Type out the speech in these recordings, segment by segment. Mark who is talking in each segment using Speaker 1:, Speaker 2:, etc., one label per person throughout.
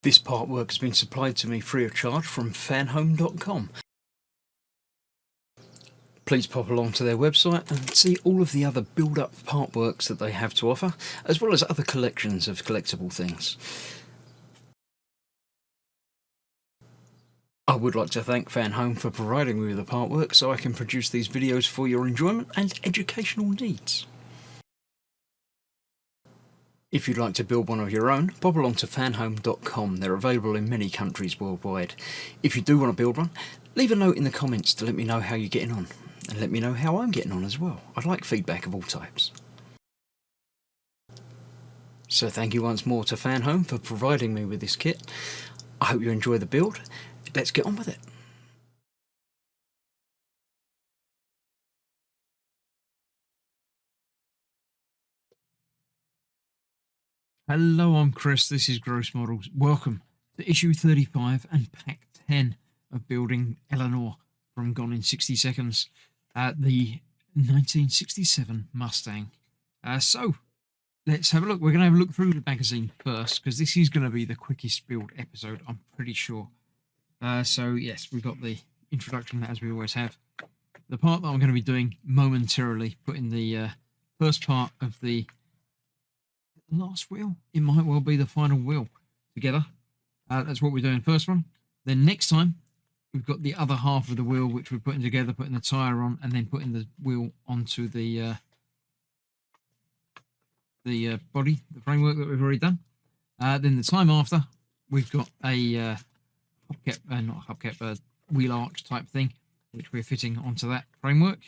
Speaker 1: This part work has been supplied to me free of charge from Fanhome.com. Please pop along to their website and see all of the other build-up part works that they have to offer, as well as other collections of collectible things. I would like to thank Fanhome for providing me with the part work so I can produce these videos for your enjoyment and educational needs. If you'd like to build one of your own, pop along to fanhome.com. They're available in many countries worldwide. If you do want to build one, leave a note in the comments to let me know how you're getting on, and let me know how I'm getting on as well. I'd like feedback of all types. So thank you once more to Fanhome for providing me with this kit. I hope you enjoy the build. Let's get on with it. Hello, I'm Chris, this is Gross Models. Welcome to issue 35 and pack 10 of building Eleanor from Gone in 60 Seconds, the 1967 Mustang. So let's have a look. We're going to have a look through the magazine first, because this is going to be the quickest build episode, I'm pretty sure. So yes, we've got the introduction as we always have. The part that I'm going to be doing momentarily, putting the first part of the last wheel, it might well be the final wheel together. That's what we're doing first one. Then next time we've got the other half of the wheel, which we're putting together, putting the tire on, and then putting the wheel onto the body, the framework that we've already done. Then the time after, we've got a hubcap, not a hubcap, a wheel arch type thing, which we're fitting onto that framework.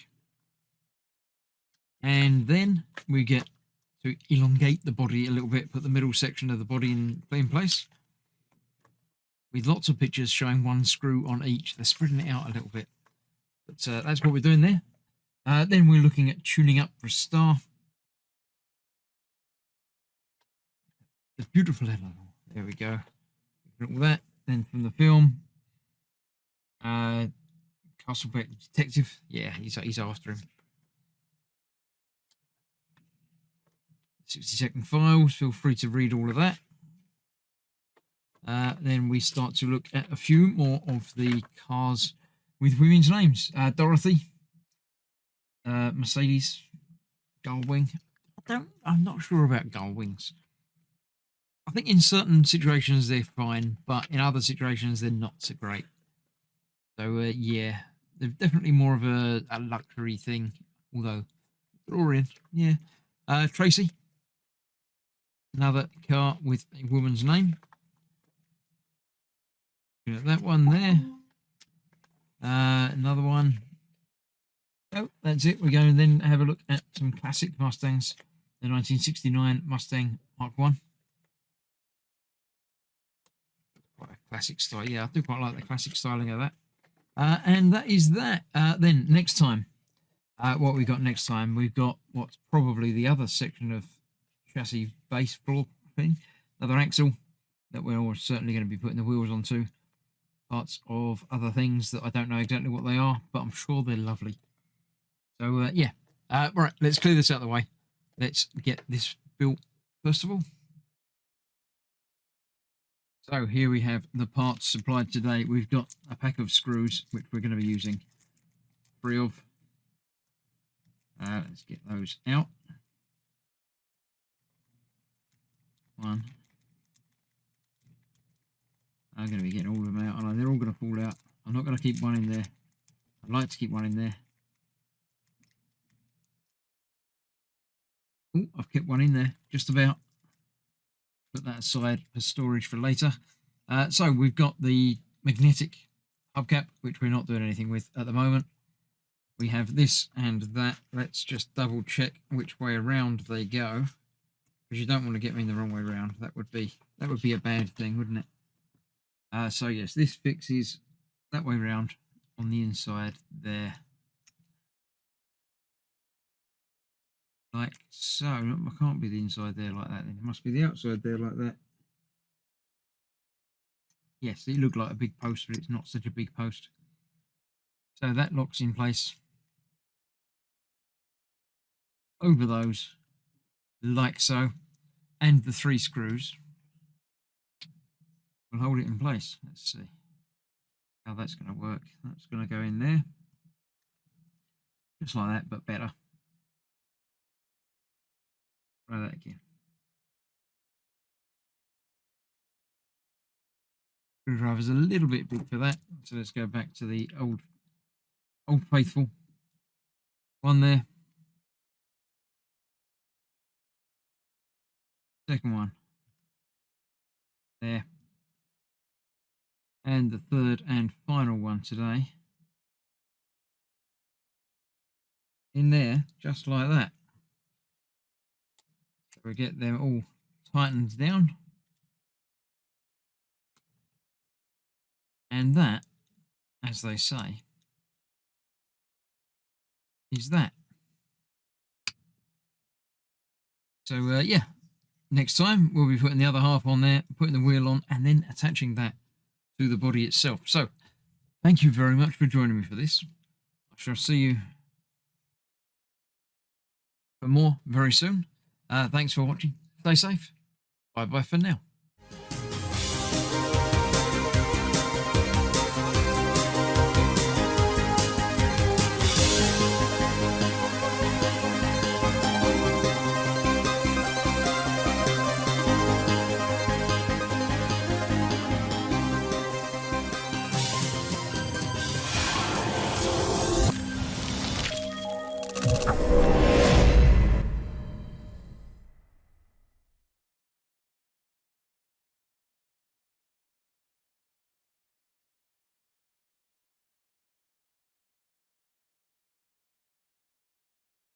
Speaker 1: And then we get to elongate the body a little bit, put the middle section of the body in place, with lots of pictures showing one screw on each. They're spreading it out a little bit, but that's what we're doing there. Then we're looking at tuning up for a star. The beautiful Eleanor. There we go. Look at that. Then from the film, Castlebeck Detective. Yeah, he's after him. 60-second files. Feel free to read all of that. Then we start to look at a few more of the cars with women's names. Dorothy, Mercedes, Gullwing. I'm not sure about Gullwings. I think in certain situations they're fine, but in other situations they're not so great. So yeah, they're definitely more of a luxury thing. Although DeLorean, yeah. Tracy, another car with a woman's name. That one there. Another one. Oh, that's it. We're going to then have a look at some classic Mustangs. The 1969 Mustang Mark I. Quite a classic style. Yeah, I do quite like the classic styling of that. And that is that. Then next time, what we got next time, we've got what's probably the other section of chassis base floor thing. Another axle that we're certainly going to be putting the wheels onto. Parts of other things that I don't know exactly what they are, but I'm sure they're lovely. So yeah, right, let's clear this out of the way. Let's get this built first of all. So here we have the parts supplied today. We've got a pack of screws, which we're going to be using 3 of. Let's get those out. 1. I'm going to be getting all of them out, and they're all going to fall out. I'm not going to keep one in there. I'd like to keep one in there. Oh, I've kept one in there, just about. Put that aside for storage for later. So we've got the magnetic hubcap, which we're not doing anything with at the moment. We have this and that. Let's just double check which way around they go, because you don't want to get me in the wrong way around. That would be a bad thing, wouldn't it? So yes, this fixes that way around on the inside there, like so. It can't be the inside there like that. It must be the outside there like that. Yes, it looked like a big post, but it's not such a big post. So that locks in place over those, like so, and the 3 screws. we'll hold it in place. Let's see how that's going to work. That's going to go in there, just like that, but better. Try that again. Screwdriver's a little bit big for that, so let's go back to the old faithful one there. Second one there, and the third and final one today in there, just like that. So we get them all tightened down, and that, as they say, is that. So yeah, next time we'll be putting the other half on there, putting the wheel on, and then attaching that to the body itself. So thank you very much for joining me for this. I shall see you for more very soon. Thanks for watching. Stay safe. Bye bye for now.